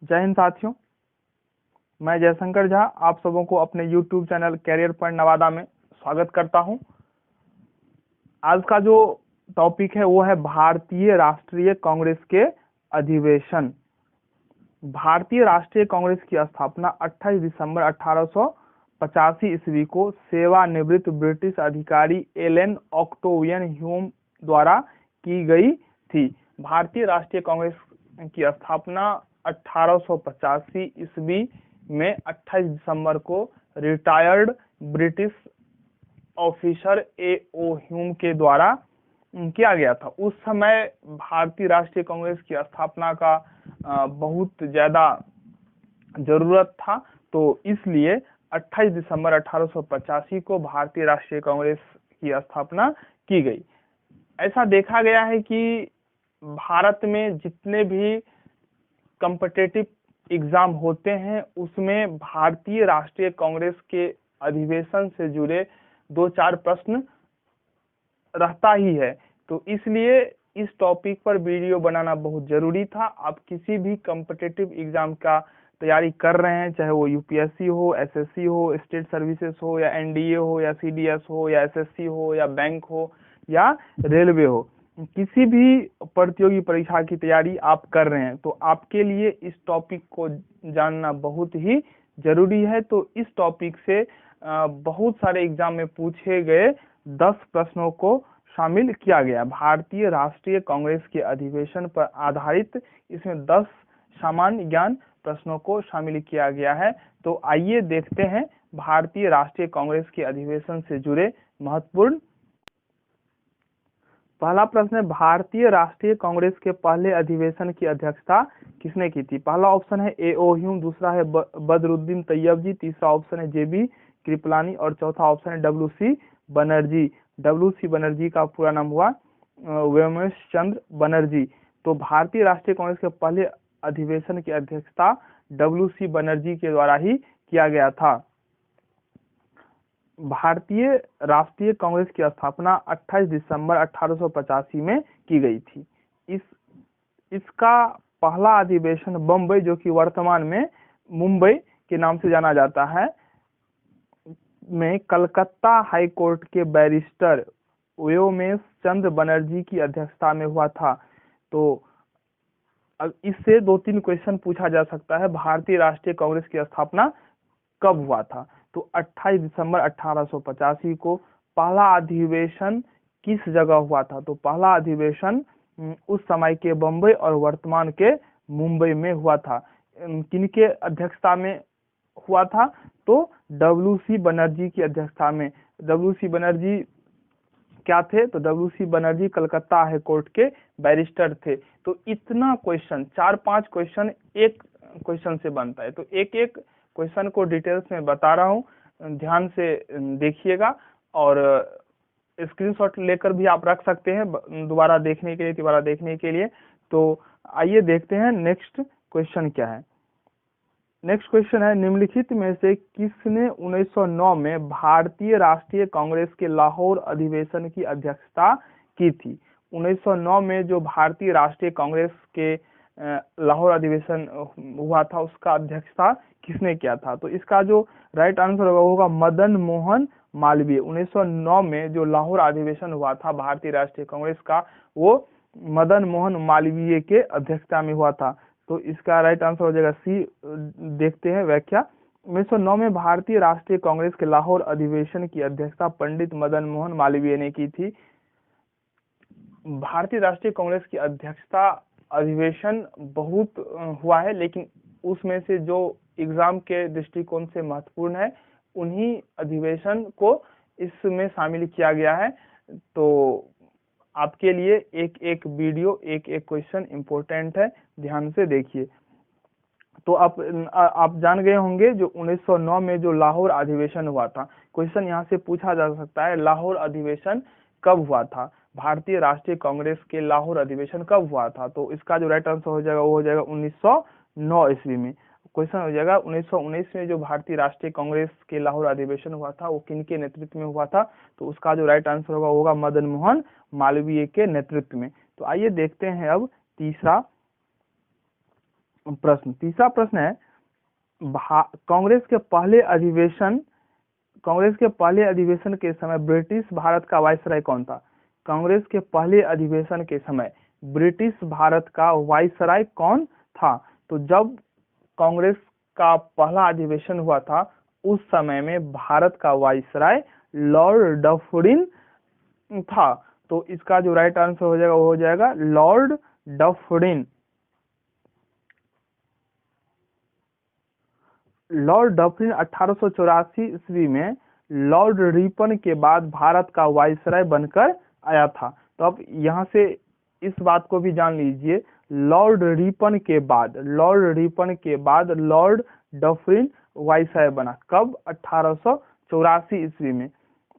जय हिंद साथियों, मैं जयशंकर झा आप सबों को अपने YouTube channel career point Nawada में स्वागत करता हूं। आज का जो टॉपिक है वो है भारतीय राष्ट्रीय कांग्रेस के अधिवेशन। भारतीय राष्ट्रीय कांग्रेस की स्थापना 28 दिसंबर 1885 ईस्वी को सेवानिवृत्त ब्रिटिश अधिकारी एलन ऑक्टेवियन ह्यूम द्वारा की गई थी। भारतीय राष्ट्रीय कांग्रेस की स्थापना 1885 ईस्वी में 28 दिसंबर को retired British officer A.O. Hume के द्वारा किया गया था। उस समय भारतीय राष्ट्रीय कांग्रेस की स्थापना का बहुत ज्यादा जरूरत था, तो इसलिए 28 दिसंबर 1885 को भारतीय राष्ट्रीय कांग्रेस की स्थापना की गई। ऐसा देखा गया है कि भारत में जितने भी कॉम्पिटिटिव एग्जाम होते हैं उसमें भारतीय राष्ट्रीय कांग्रेस के अधिवेशन से जुड़े 2-4 प्रश्न रहता ही है। तो इसलिए इस टॉपिक पर वीडियो बनाना बहुत जरूरी था। आप किसी भी कॉम्पिटिटिव एग्जाम का तैयारी कर रहे हैं, चाहे वो यूपीएससी हो, एसएससी हो, स्टेट सर्विसेज हो, या एनडीए हो, या सीडीएस हो, या एसएससी हो, या बैंक हो, या रेलवे हो, किसी भी प्रतियोगी परीक्षा की तैयारी आप कर रहे हैं तो आपके लिए इस टॉपिक को जानना बहुत ही जरूरी है। तो इस टॉपिक से बहुत सारे एग्जाम में पूछे गए 10 प्रश्नों को शामिल किया गया। भारतीय राष्ट्रीय कांग्रेस के अधिवेशन पर आधारित इसमें 10 सामान्य ज्ञान प्रश्नों को शामिल किया गया है। तो आइए देखते हैं भारतीय राष्ट्रीय कांग्रेस के अधिवेशन से जुड़े महत्वपूर्ण। पहला प्रश्न है, भारतीय राष्ट्रीय कांग्रेस के पहले अधिवेशन की अध्यक्षता किसने की थी? पहला ऑप्शन है A.O. ह्यूम, दूसरा है बदरुद्दीन तैयब जी, तीसरा ऑप्शन है J.B. कृपलानी और चौथा ऑप्शन है W.C. बनर्जी। W.C. बनर्जी का पूरा नाम हुआ व्योमेश चंद्र बनर्जी। तो भारतीय राष्ट्रीय कांग्रेस के पहले अधिवेशन की अध्यक्षता W.C. बनर्जी के द्वारा ही किया गया था। भारतीय राष्ट्रीय कांग्रेस की स्थापना 28 दिसंबर 1885 में की गई थी। इसका पहला अधिवेशन बम्बई, जो कि वर्तमान में मुंबई के नाम से जाना जाता है, में कलकत्ता हाई कोर्ट के बैरिस्टर व्योमेश चंद्र बनर्जी की अध्यक्षता में हुआ था। तो इससे 2-3 क्वेश्चन पूछा जा सकता है, भारतीय राष्ट्रीय कांग्रेस की स्थापना कब हुआ था? तो 28 दिसंबर 1885 को पहला अधिवेशन किस जगह हुआ था? तो पहला अधिवेशन उस समय के बम्बई और वर्तमान के मुंबई में हुआ था। किनके अध्यक्षता में हुआ था? तो W.C. बनर्जी की अध्यक्षता में। W.C. बनर्जी क्या थे? तो W.C. Banerjee Calcutta high court के बैरिस्टर थे। तो इतना क्वेश्चन, 4-5 क्वेश्चन एक क्वेश्चन से बनता है। तो एक एक क्वेश्चन को डिटेल्स में बता रहा हूँ, ध्यान से देखिएगा और स्क्रीनशॉट लेकर भी आप रख सकते हैं दोबारा देखने के लिए। तो आइए देखते हैं नेक्स्ट क्वेश्चन क्या है। नेक्स्ट क्वेश्चन है, निम्नलिखित में से किसने 1909 में भारतीय राष्ट्रीय कांग्रेस के लाहौर अधिवेशन की अध्यक्षता की थी? 1909 में जो भारतीय राष्ट्रीय कांग्रेस के लाहौर अधिवेशन हुआ था उसका अध्यक्षता किसने किया था? तो इसका जो राइट आंसर होगा मदन मोहन मालवीय। 1909 में जो लाहौर अधिवेशन हुआ था भारतीय राष्ट्रीय कांग्रेस का, वो मदन मोहन मालवीय के अध्यक्षता में हुआ था। तो इसका राइट आंसर हो जाएगा सी। देखते हैं व्याख्या। 1909 में भारतीय राष्ट्रीय कांग्रेस के लाहौर अधिवेशन की अध्यक्षता पंडित मदन मोहन मालवीय ने की थी। भारतीय राष्ट्रीय कांग्रेस की अध्यक्षता अधिवेशन बहुत हुआ है, लेकिन उसमें से जो एग्जाम के दृष्टिकोण से महत्वपूर्ण है उन्हीं अधिवेशन को इसमें शामिल किया गया है। तो आपके लिए एक एक वीडियो, एक एक क्वेश्चन इंपॉर्टेंट है, ध्यान से देखिए। तो आप जान गए होंगे जो 1909 में जो लाहौर अधिवेशन हुआ था। क्वेश्चन यहाँ से पूछा जा सकता है, लाहौर अधिवेशन कब हुआ था? भारतीय राष्ट्रीय कांग्रेस के लाहौर अधिवेशन कब हुआ था? तो इसका जो राइट आंसर हो जाएगा वो हो जाएगा 1909 ईस्वी में। क्वेश्चन हो जाएगा 1919 में जो भारतीय राष्ट्रीय कांग्रेस के लाहौर अधिवेशन हुआ था वो किनके नेतृत्व में हुआ था? तो उसका जो राइट आंसर होगा मदन मोहन मालवीय के नेतृत्व में। तो आइए देखते हैं अब तीसरा प्रश्न, तीसरा प्रश्न है कांग्रेस के पहले अधिवेशन के समय ब्रिटिश भारत का वायसराय कौन था? कांग्रेस के पहले अधिवेशन के समय ब्रिटिश भारत का वायसराय कौन था? तो जब कांग्रेस का पहला अधिवेशन हुआ था उस समय में भारत का वायसराय लॉर्ड डफरिन था। तो इसका जो राइट आंसर हो जाएगा वो हो जाएगा लॉर्ड डफरिन। लॉर्ड डफरिन 1884 ईस्वी में लॉर्ड रिपन के बाद भारत का वायसराय बनकर आया था। तो अब यहाँ से इस बात को भी जान लीजिए, लॉर्ड रिपन के बाद लॉर्ड डफरिन वायसराय बना। कब? 1884 ईस्वी में।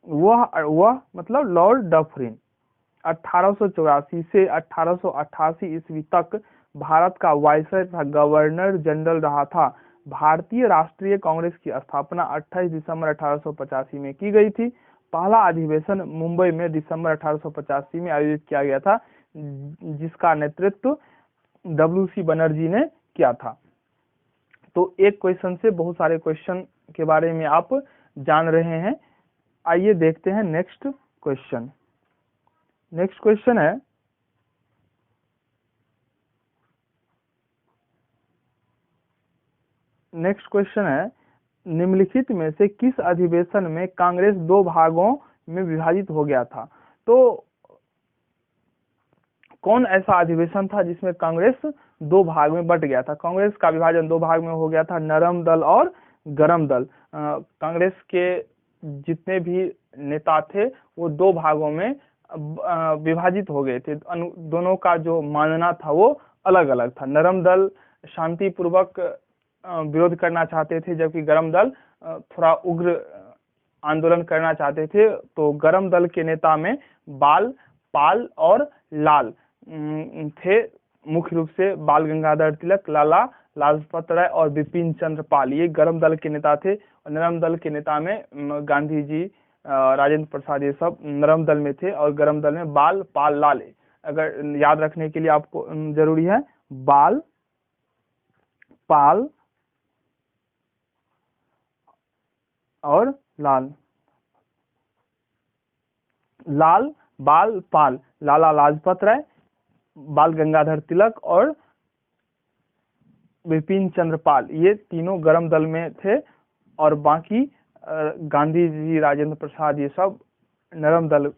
वह मतलब लॉर्ड डफरिन 1884 से 1888 ईस्वी तक भारत का वायसराय तथा गवर्नर जनरल रहा था। भारतीय राष्ट्रीय कांग्रेस की स्थापना 28 दिसंबर 1885 में की गई थी। पहला अधिवेशन मुंबई में दिसंबर 1885 में आयोजित किया गया था, जिसका नेतृत्व WC बनर्जी ने किया था। तो एक क्वेश्चन से बहुत सारे क्वेश्चन के बारे में आप जान रहे हैं। आइए देखते हैं नेक्स्ट क्वेश्चन। नेक्स्ट क्वेश्चन है निम्नलिखित में से किस अधिवेशन में कांग्रेस दो भागों में विभाजित हो गया था? तो कौन ऐसा अधिवेशन था जिसमें कांग्रेस दो भाग में बट गया था? कांग्रेस का विभाजन दो भाग में हो गया था, नरम दल और गरम दल। कांग्रेस के जितने भी नेता थे वो दो भागों में विभाजित हो गए थे। दोनों का जो मानना था वो अलग अलग था। नरम दल शांतिपूर्वक विरोध करना चाहते थे, जबकि गरम दल थोड़ा उग्र आंदोलन करना चाहते थे। तो गरम दल के नेता में बाल, पाल और लाल थे। मुख्य रूप से बाल गंगाधर तिलक, लाला लाजपत राय और बिपिन चंद्र पाल, ये गरम दल के नेता थे। और नरम दल के नेता में गांधी जी, राजेंद्र प्रसाद, ये सब नरम दल में थे। और गरम दल में बाल, पाल, लाल। अगर याद रखने के लिए आपको जरूरी है, बाल, पाल और लाल। लाल, बाल, पाल, लाला लाजपत राय, बाल गंगाधर तिलक और बिपिन चंद्र पाल, ये तीनों गरम दल में थे। और बाकी गांधी जी, राजेंद्र प्रसाद, ये सब नरम दल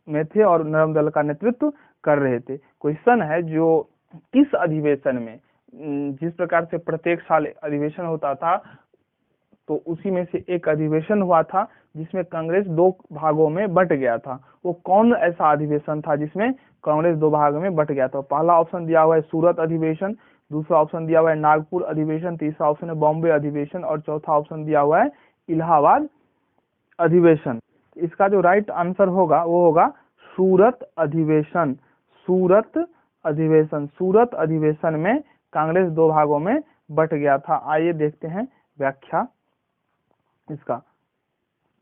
में थे और नरम दल का नेतृत्व कर रहे थे। क्वेश्चन है जो किस अधिवेशन में, जिस प्रकार से प्रत्येक साल अधिवेशन होता था, तो उसी में से एक अधिवेशन हुआ था जिसमें कांग्रेस दो भागों में बट गया था। वो कौन ऐसा अधिवेशन था जिसमें कांग्रेस दो भागों में बट गया था? पहला ऑप्शन दिया हुआ है सूरत अधिवेशन, दूसरा ऑप्शन दिया हुआ है नागपुर अधिवेशन, तीसरा ऑप्शन है बॉम्बे अधिवेशन और चौथा ऑप्शन दिया हुआ है इलाहाबाद अधिवेशन। इसका जो राइट आंसर होगा वो होगा सूरत अधिवेशन। सूरत अधिवेशन में कांग्रेस दो भागों में बट गया था। आइए देखते हैं व्याख्या इसका।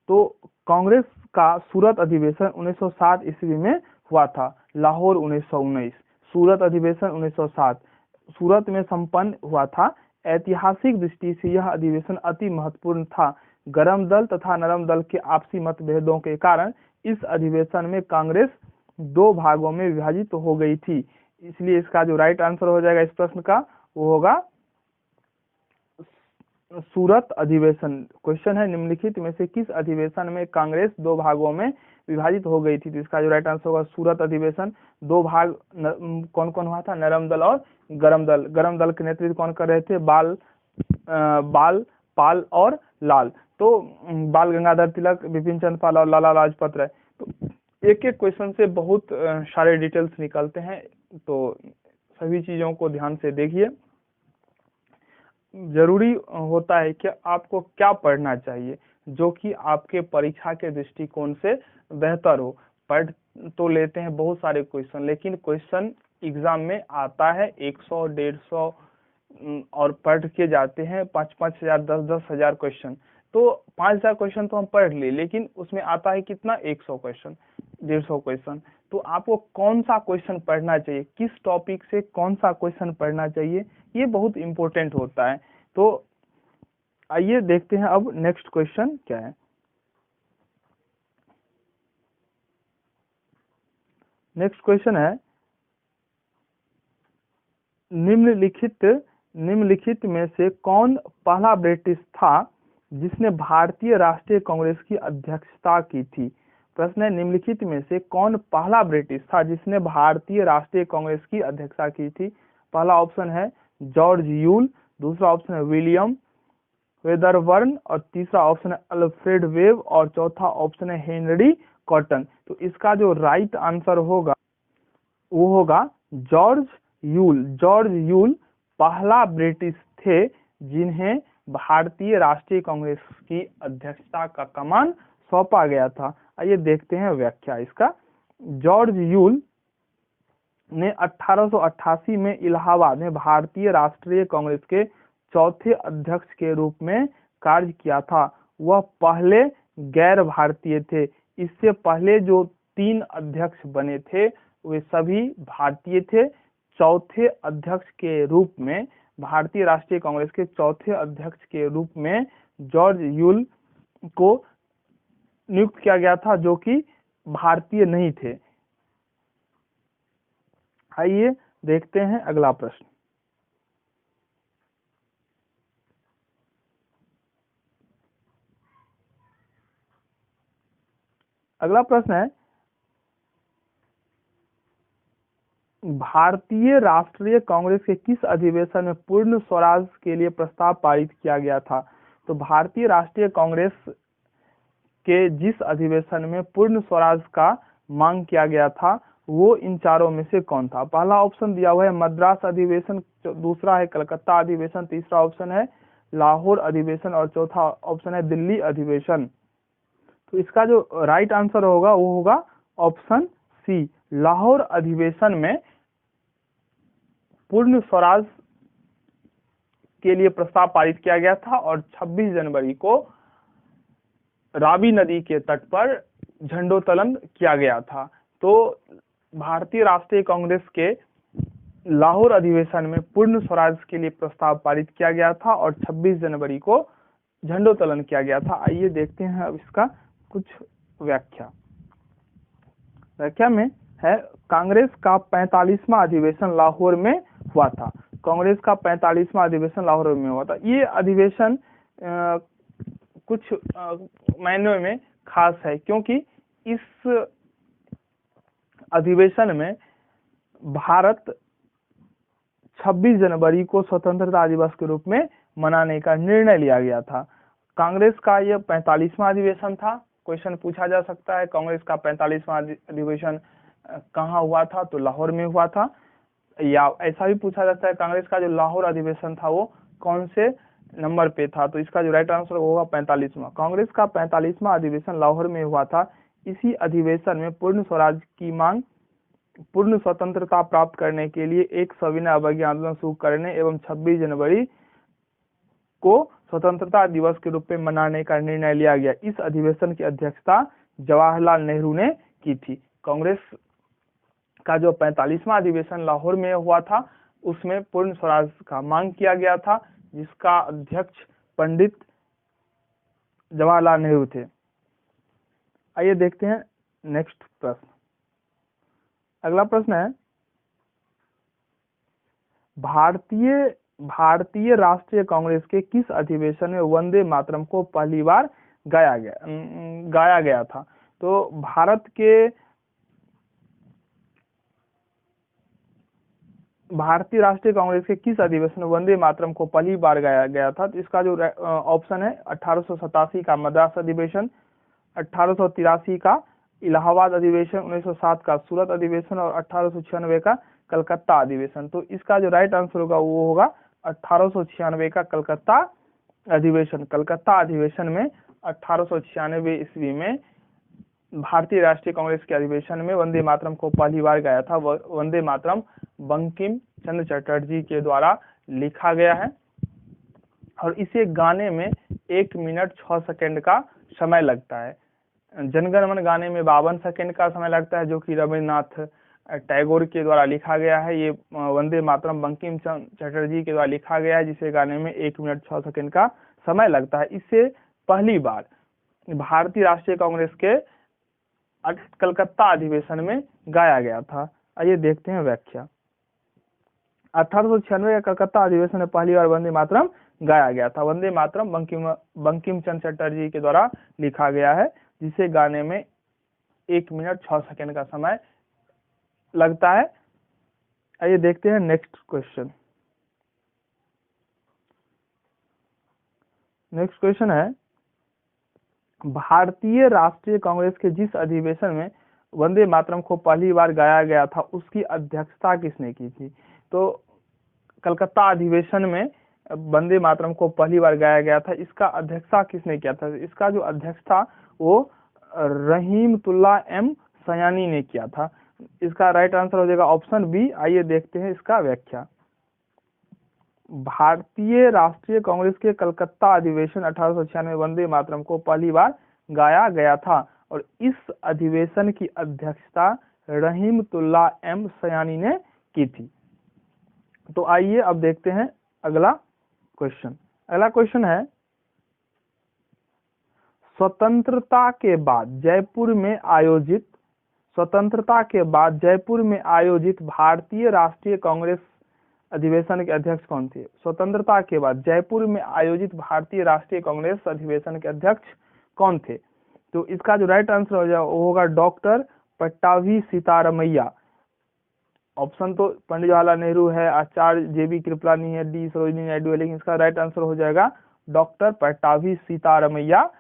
तो कांग्रेस का सूरत अधिवेशन 1907 ईस्वी में हुआ था, लाहौर 1919। सूरत अधिवेशन 1907 सूरत में संपन्न हुआ था। ऐतिहासिक दृष्टि से यह अधिवेशन अति महत्वपूर्ण था। गरम दल तथा नरम दल के आपसी मतभेदों के कारण इस अधिवेशन में कांग्रेस दो भागों में विभाजित हो गई थी। इसलिए इसका जो राइट आंसर हो जाएगा इस प्रश्न का वो होगा सूरत अधिवेशन। क्वेश्चन है निम्नलिखित में से किस अधिवेशन में कांग्रेस दो भागों में विभाजित हो गई थी? तो इसका जो राइट आंसर होगा सूरत अधिवेशन। दो भाग कौन कौन हुआ था? नरम दल और गरम दल। गरम दल के नेतृत्व कौन कर रहे थे? बाल, पाल और लाल। तो बाल गंगाधर तिलक, बिपिन चंद्र पाल और लाला लाजपत राय। तो एक एक क्वेश्चन से बहुत सारे डिटेल्स निकलते हैं, तो सभी चीजों को ध्यान से देखिए। जरूरी होता है कि आपको क्या पढ़ना चाहिए जो कि आपके परीक्षा के दृष्टिकोण से बेहतर हो। पढ़ तो लेते हैं बहुत सारे क्वेश्चन, लेकिन क्वेश्चन एग्जाम में आता है 100, 150 और पढ़ के जाते हैं 5-5 हजार, 10-10 हजार क्वेश्चन। तो 5,000 क्वेश्चन तो हम पढ़ लिए, लेकिन उसमें आता है कितना? 100 क्वेश्चन, 150 क्वेश्चन। तो आपको कौन सा क्वेश्चन पढ़ना चाहिए, किस टॉपिक से कौन सा क्वेश्चन पढ़ना चाहिए, ये बहुत इंपॉर्टेंट होता है। तो आइए देखते हैं अब नेक्स्ट क्वेश्चन क्या है। नेक्स्ट क्वेश्चन है, निम्नलिखित में से कौन पहला ब्रिटिश था जिसने भारतीय राष्ट्रीय कांग्रेस की अध्यक्षता की थी। प्रश्न है, निम्नलिखित में से कौन पहला ब्रिटिश था जिसने भारतीय राष्ट्रीय कांग्रेस की अध्यक्षता की थी। पहला ऑप्शन है जॉर्ज यूल, दूसरा ऑप्शन है विलियम वेदरबर्न और तीसरा ऑप्शन है अल्फ्रेड वेब और चौथा ऑप्शन है हेनरी कॉटन। तो इसका जो राइट आंसर होगा वो होगा जॉर्ज यूल। जॉर्ज यूल पहला ब्रिटिश थे जिन्हें भारतीय राष्ट्रीय कांग्रेस की अध्यक्षता का कमान सौंपा गया था। आइए देखते हैं व्याख्या इसका। जॉर्ज यूल ने 1888 में इलाहाबाद में भारतीय राष्ट्रीय कांग्रेस के चौथे अध्यक्ष के रूप में कार्य किया था। वह पहले गैर भारतीय थे। इससे पहले जो 3 अध्यक्ष बने थे वे सभी भारतीय थे। चौथे अध्यक्ष के रूप में, भारतीय राष्ट्रीय कांग्रेस के चौथे अध्यक्ष के रूप में जॉर्ज यूल को नियुक्त किया गया था जो कि भारतीय नहीं थे। आइए देखते हैं अगला प्रश्न। अगला प्रश्न है, भारतीय राष्ट्रीय कांग्रेस के किस अधिवेशन में पूर्ण स्वराज के लिए प्रस्ताव पारित किया गया था। तो भारतीय राष्ट्रीय कांग्रेस के जिस अधिवेशन में पूर्ण स्वराज का मांग किया गया था वो इन चारों में से कौन था। पहला ऑप्शन दिया हुआ है मद्रास अधिवेशन, दूसरा है कलकत्ता अधिवेशन, तीसरा ऑप्शन है लाहौर अधिवेशन और चौथा ऑप्शन है दिल्ली अधिवेशन। तो इसका जो राइट आंसर होगा वो होगा ऑप्शन सी। लाहौर अधिवेशन में पूर्ण स्वराज के लिए प्रस्ताव पारित किया गया था और 26 जनवरी को रावी नदी के तट पर झंडोत्तोलन किया गया था। तो भारतीय राष्ट्रीय कांग्रेस के लाहौर अधिवेशन में पूर्ण स्वराज के लिए प्रस्ताव पारित किया गया था और 26 जनवरी को झंडोत्तोलन किया गया था। आइए देखते हैं अब इसका कुछ व्याख्या। व्याख्या में है, कांग्रेस का 45वां अधिवेशन लाहौर में हुआ था। कांग्रेस का 45वां अधिवेशन लाहौर में हुआ था। ये अधिवेशन कुछ मायनों में खास है क्योंकि इस अधिवेशन में भारत 26 जनवरी को स्वतंत्रता दिवस के रूप में मनाने का निर्णय लिया गया था। कांग्रेस का यह 45वां अधिवेशन था। क्वेश्चन पूछा जा सकता है कांग्रेस का 45वां अधिवेशन कहाँ हुआ था, तो लाहौर में हुआ था। या ऐसा भी पूछा जाता है कांग्रेस का जो लाहौर अधिवेशन था वो कौन से नंबर पे था, तो इसका जो राइट आंसर होगा 45वां। कांग्रेस का 45वां अधिवेशन लाहौर में हुआ था। इसी अधिवेशन में पूर्ण स्वराज की मांग, पूर्ण स्वतंत्रता प्राप्त करने के लिए एक सविनय अवज्ञा आंदोलन शुरू करने एवं 26 जनवरी को स्वतंत्रता दिवस के रूप में मनाने का निर्णय लिया गया। इस अधिवेशन की अध्यक्षता जवाहरलाल नेहरू ने की थी। कांग्रेस का जो 45वां अधिवेशन लाहौर में हुआ था उसमें पूर्ण स्वराज का मांग किया गया था जिसका अध्यक्ष पंडित जवाहरलाल नेहरू थे। आइए देखते हैं नेक्स्ट प्रश्न। अगला प्रश्न है, भारतीय राष्ट्रीय कांग्रेस के किस अधिवेशन में वंदे मातरम को पहली बार गाया गया था। तो भारतीय राष्ट्रीय कांग्रेस के किस अधिवेशन में वंदे मातरम को पहली बार गाया गया था। तो इसका जो ऑप्शन है 1887 का मद्रास अधिवेशन, 1883 का इलाहाबाद अधिवेशन, 1907 का सूरत अधिवेशन और 1896 का कलकत्ता अधिवेशन। तो इसका जो राइट आंसर होगा वो होगा 1896 का कलकत्ता अधिवेशन। कलकत्ता अधिवेशन में 1896 ईस्वी में भारतीय राष्ट्रीय कांग्रेस के अधिवेशन में वंदे मातरम को पहली बार गाया था। वंदे मातरम बंकिम चंद्र चटर्जी के द्वारा लिखा गया है और इसे गाने में 1 मिनट 6 सेकंड का समय लगता है। जनगण मन गाने में 52 सेकंड का समय लगता है जो कि रविन्द्रनाथ टैगोर के द्वारा लिखा गया है। ये वंदे मातरम बंकिम चंद्र चटर्जी के द्वारा लिखा गया है, जिसे गाने में 1 मिनट 6 सेकंड का समय लगता है। इससे पहली बार भारतीय राष्ट्रीय कांग्रेस के कलकत्ता अधिवेशन में गाया गया था। आइए देखते हैं व्याख्या। 1896 के कलकत्ता अधिवेशन में पहली बार वंदे मातरम गाया गया था। वंदे मातरम बंकिम चंद्र चटर्जी के द्वारा लिखा गया है, जिसे गाने में 1 मिनट 6 सेकंड का समय लगता है। आइए देखते हैं नेक्स्ट क्वेश्चन। नेक्स्ट क्वेश्चन है, भारतीय राष्ट्रीय कांग्रेस के जिस अधिवेशन में वंदे मातरम को पहली बार गाया गया था, उसकी अध्यक्षता किसने की थी? तो कलकत्ता अधिवेशन में वंदे मातरम को पहली बार गाया गया था, इसका अध्यक्षता किसने किया था? इसका जो अध्यक्ष था वो रहीमतुल्ला एम सयानी ने किया था। इसका राइट आंसर हो जाएगा ऑप्शन बी। आइए देखते हैं इसका व्याख्या। भारतीय राष्ट्रीय कांग्रेस के कलकत्ता अधिवेशन 1896 में वंदे मातरम को पहली बार गाया गया था और इस अधिवेशन की अध्यक्षता रहीमतुल्ला एम सयानी ने की थी। तो आइए अब देखते हैं अगला क्वेश्चन। अगला क्वेश्चन है, स्वतंत्रता के बाद जयपुर में आयोजित भारतीय राष्ट्रीय कांग्रेस अधिवेशन के अध्यक्ष कौन थे? स्वतंत्रता के बाद जयपुर में आयोजित भारतीय राष्ट्रीय कांग्रेस अधिवेशन के अध्यक्ष कौन थे? तो इसका जो राइट आंसर हो जाएगा वो होगा डॉक्टर पट्टाभी सीतारमैया। ऑप्शन तो पंडित जवाहरलाल नेहरू है, आचार्य JB कृपलानी है, डी सरोजिनी नायडू है, लेकिन इसका राइट आंसर हो जाएगा डॉक्टर पट्टाभी सीतारमैया।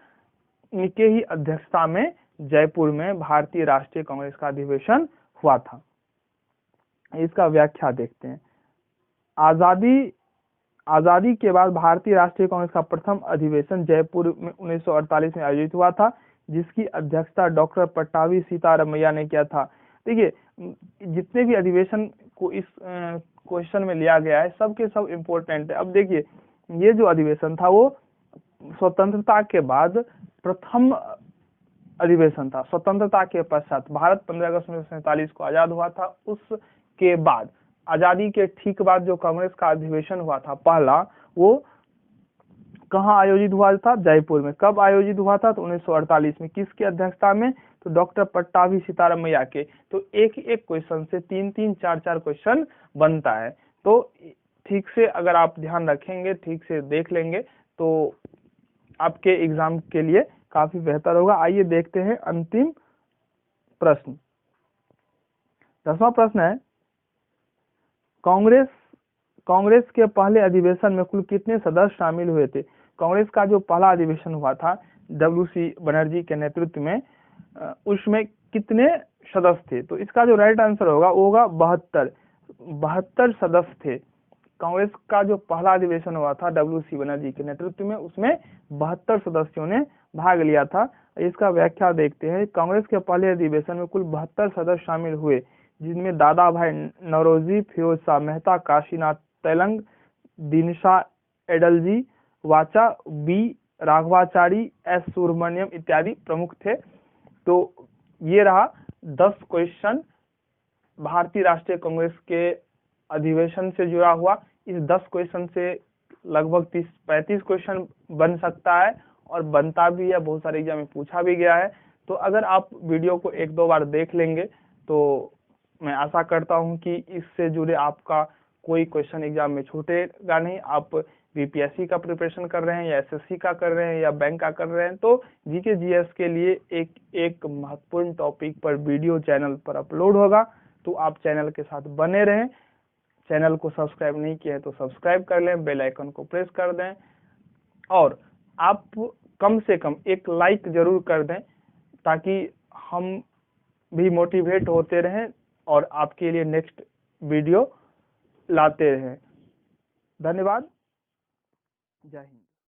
इनके ही अध्यक्षता में जयपुर में भारतीय राष्ट्रीय कांग्रेस का अधिवेशन हुआ था। इसका व्याख्या देखते हैं। आजादी के बाद भारतीय राष्ट्रीय कांग्रेस का प्रथम अधिवेशन जयपुर में 1948 में आयोजित हुआ था, जिसकी अध्यक्षता डॉक्टर पट्टाभी सीतारमैया ने किया था। देखिए, जितने भी अधिवेशन को इस क्वेश्चन में लिया गया है, सबके सब इम्पोर्टेंट है। अब देखिए, ये जो अधिवेशन था वो स्वतंत्रता के बाद प्रथम अधिवेशन था। स्वतंत्रता के पश्चात भारत 15 अगस्त 1947 को आजाद हुआ था। उसके बाद आजादी के ठीक बाद जो कांग्रेस का अधिवेशन हुआ था पहला, वो कहाँ आयोजित हुआ था? जयपुर में। कब आयोजित हुआ था? तो 1948 में। किसकी अध्यक्षता में? तो डॉक्टर पट्टाभी सीतारमैया के। तो एक एक क्वेश्चन से 3-3, 4-4 क्वेश्चन बनता है। तो ठीक से अगर आप ध्यान रखेंगे, ठीक से देख लेंगे, तो आपके एग्जाम के लिए काफी बेहतर होगा। आइए देखते हैं अंतिम प्रश्न। 10वां प्रश्न है, कांग्रेस के पहले अधिवेशन में कुल कितने सदस्य शामिल हुए थे? कांग्रेस का जो पहला अधिवेशन हुआ था WC बनर्जी के नेतृत्व में, उसमें कितने सदस्य थे? तो इसका जो राइट आंसर होगा वो होगा 72 सदस्य थे। कांग्रेस का जो पहला अधिवेशन हुआ था WC बनर्जी के नेतृत्व में, उसमें 72 सदस्यों ने भाग लिया था। इसका व्याख्या देखते हैं। कांग्रेस के पहले अधिवेशन में कुल 72 सदस्य शामिल हुए, जिनमें दादा भाई नौरोजी, फिरोज शाह मेहता, काशीनाथ तेलंग, दिनशा एडलजी, वाचा B राघवाचारी, S सुब्रमण्यम इत्यादि प्रमुख थे। तो ये रहा 10 क्वेश्चन भारतीय राष्ट्रीय कांग्रेस के अधिवेशन से जुड़ा हुआ। इस 10 क्वेश्चन से लगभग 30-35 क्वेश्चन बन सकता है और बनता भी है, बहुत सारे एग्जाम में पूछा भी गया है। तो अगर आप वीडियो को 1-2 बार देख लेंगे तो मैं आशा करता हूं कि इससे जुड़े आपका कोई क्वेश्चन एग्जाम में छूटेगा नहीं। आप BPSC का प्रिपरेशन कर रहे हैं या SSC का कर रहे हैं या बैंक का कर रहे हैं, तो GK GS के लिए एक महत्वपूर्ण टॉपिक पर वीडियो चैनल पर अपलोड होगा। तो आप चैनल के साथ बने रहें। चैनल को सब्सक्राइब नहीं किया है तो सब्सक्राइब कर लें, बेल आइकन को प्रेस कर दें और आप कम से कम एक लाइक जरूर कर दें, ताकि हम भी मोटिवेट होते रहें और आपके लिए नेक्स्ट वीडियो लाते रहें। धन्यवाद। जय हिंद।